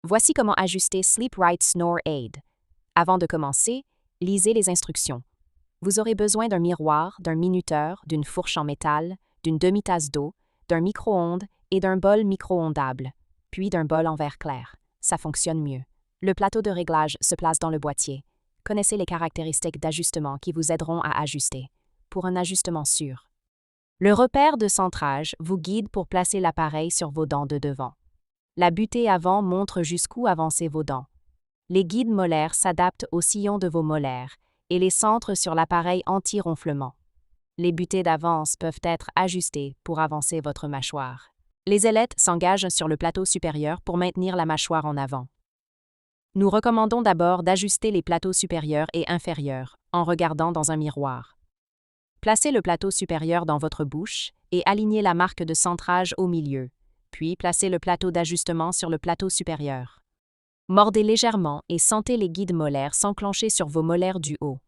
Voici comment ajuster Sleep Right Snore Aid. Avant de commencer, lisez les instructions. Vous aurez besoin d'un miroir, d'un minuteur, d'une fourche en métal, d'une demi-tasse d'eau, d'un micro-ondes et d'un bol micro-ondable, puis d'un bol en verre clair. Ça fonctionne mieux. Le plateau de réglage se place dans le boîtier. Connaissez les caractéristiques d'ajustement qui vous aideront à ajuster, pour un ajustement sûr. Le repère de centrage vous guide pour placer l'appareil sur vos dents de devant. La butée avant montre jusqu'où avancer vos dents. Les guides molaires s'adaptent au sillon de vos molaires et les centrent sur l'appareil anti-ronflement. Les butées d'avance peuvent être ajustées pour avancer votre mâchoire. Les ailettes s'engagent sur le plateau supérieur pour maintenir la mâchoire en avant. Nous recommandons d'abord d'ajuster les plateaux supérieurs et inférieurs en regardant dans un miroir. Placez le plateau supérieur dans votre bouche et alignez la marque de centrage au milieu, puis placez le plateau d'ajustement sur le plateau supérieur. Mordez légèrement et sentez les guides molaires s'enclencher sur vos molaires du haut.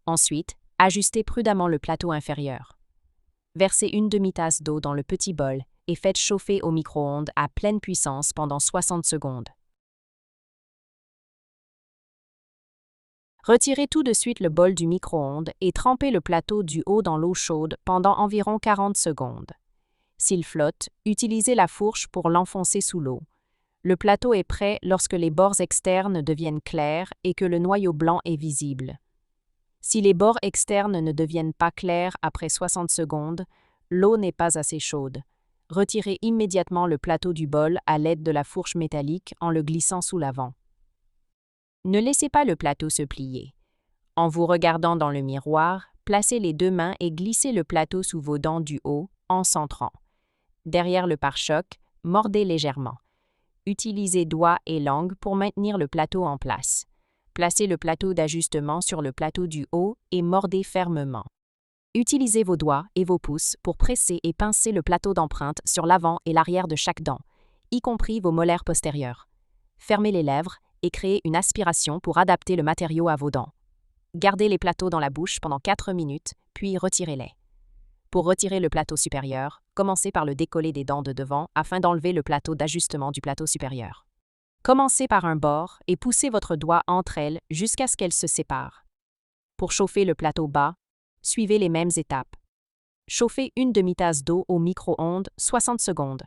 Ensuite, ajustez prudemment le plateau inférieur. Versez une demi-tasse d'eau dans le petit bol et faites chauffer au micro-ondes à pleine puissance pendant 60 secondes. Retirez tout de suite le bol du micro-ondes et trempez le plateau du haut dans l'eau chaude pendant environ 40 secondes. S'il flotte, utilisez la fourche pour l'enfoncer sous l'eau. Le plateau est prêt lorsque les bords externes deviennent clairs et que le noyau blanc est visible. Si les bords externes ne deviennent pas clairs après 60 secondes, l'eau n'est pas assez chaude. Retirez immédiatement le plateau du bol à l'aide de la fourche métallique en le glissant sous l'avant. Ne laissez pas le plateau se plier. En vous regardant dans le miroir, placez les deux mains et glissez le plateau sous vos dents du haut en centrant. Derrière le pare-choc, mordez légèrement. Utilisez doigts et langue pour maintenir le plateau en place. Placez le plateau d'ajustement sur le plateau du haut et mordez fermement. Utilisez vos doigts et vos pouces pour presser et pincer le plateau d'empreinte sur l'avant et l'arrière de chaque dent, y compris vos molaires postérieures. Fermez les lèvres et créez une aspiration pour adapter le matériau à vos dents. Gardez les plateaux dans la bouche pendant 4 minutes, puis retirez-les. Pour retirer le plateau supérieur, commencez par le décoller des dents de devant afin d'enlever le plateau d'ajustement du plateau supérieur. Commencez par un bord et poussez votre doigt entre elles jusqu'à ce qu'elles se séparent. Pour chauffer le plateau bas, suivez les mêmes étapes. Chauffez une demi-tasse d'eau au micro-ondes 60 secondes.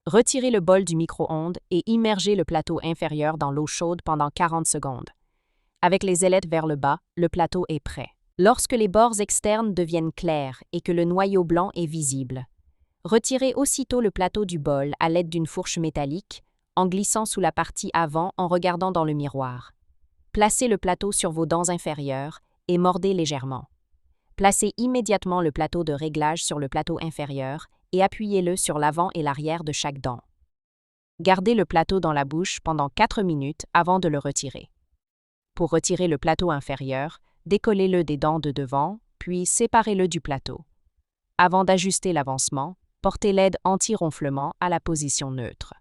Retirez le bol du micro-ondes et immergez le plateau inférieur dans l'eau chaude pendant 40 secondes. Avec les ailettes vers le bas, le plateau est prêt. Lorsque les bords externes deviennent clairs et que le noyau blanc est visible, retirez aussitôt le plateau du bol à l'aide d'une fourche métallique, en glissant sous la partie avant en regardant dans le miroir. Placez le plateau sur vos dents inférieures et mordez légèrement. Placez immédiatement le plateau de réglage sur le plateau inférieur et appuyez-le sur l'avant et l'arrière de chaque dent. Gardez le plateau dans la bouche pendant 4 minutes avant de le retirer. Pour retirer le plateau inférieur, décollez-le des dents de devant, puis séparez-le du plateau. Avant d'ajuster l'avancement, portez l'aide anti-ronflement à la position neutre.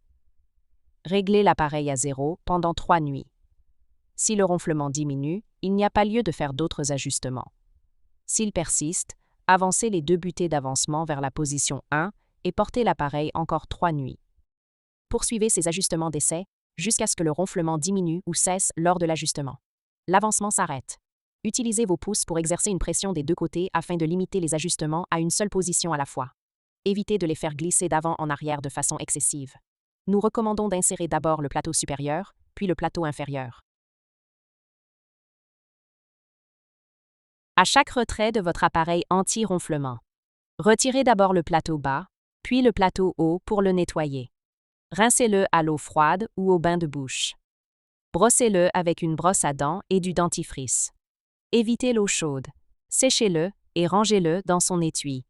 Réglez l'appareil à 0 pendant 3 nuits. Si le ronflement diminue, il n'y a pas lieu de faire d'autres ajustements. S'il persiste, avancez les 2 butées d'avancement vers la position 1 et portez l'appareil encore 3 nuits. Poursuivez ces ajustements d'essai jusqu'à ce que le ronflement diminue ou cesse lors de l'ajustement. L'avancement s'arrête. Utilisez vos pouces pour exercer une pression des 2 côtés afin de limiter les ajustements à une seule position à la fois. Évitez de les faire glisser d'avant en arrière de façon excessive. Nous recommandons d'insérer d'abord le plateau supérieur, puis le plateau inférieur. À chaque retrait de votre appareil anti-ronflement, retirez d'abord le plateau bas, puis le plateau haut pour le nettoyer. Rincez-le à l'eau froide ou au bain de bouche. Brossez-le avec une brosse à dents et du dentifrice. Évitez l'eau chaude. Séchez-le et rangez-le dans son étui.